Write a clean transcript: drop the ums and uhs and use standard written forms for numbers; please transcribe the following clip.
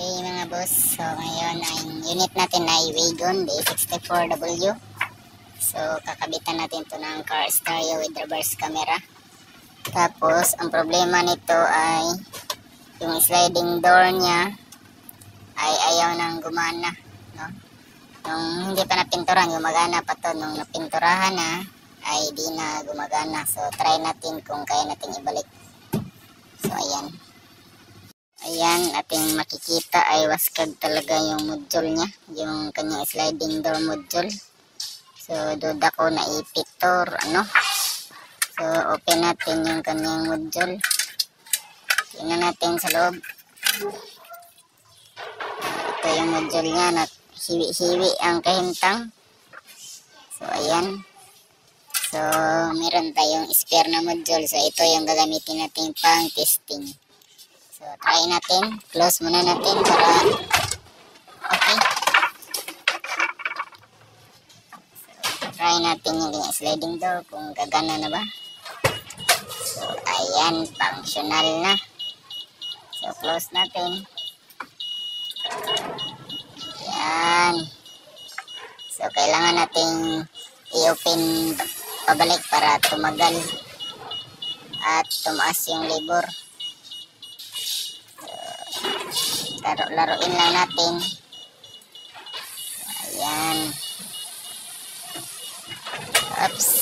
Okay mga boss, so ngayon ang unit natin ay Wagon D64W. So kakabitan natin to ng car stereo with reverse camera. Tapos ang problema nito ay yung sliding door niya ay ayaw nang gumana, no? Nung hindi pa napinturan, gumagana pa to. Nung napinturahan na ay di na gumagana. So try natin kung kaya natin ibalik. So ayan, ating makikita ay waskag talaga yung module niya, yung kanyang sliding door module. So duda ko na ipit ano. So open natin yung kanyang module. Tingnan natin sa loob. Ito yung module niya na hiwi-hiwi ang kahintang. So ayan. So meron tayong spare na module. So ito yung gagamitin natin pang testing. So, try natin. Close muna natin para okay. So, try natin yung sliding door kung gagana na ba. So, ayan. Functional na. So, close natin. Ayan. So, kailangan nating i-open pabalik para tumagal at tumaas yung labor. Laruin lang natin. Ayan. Oops.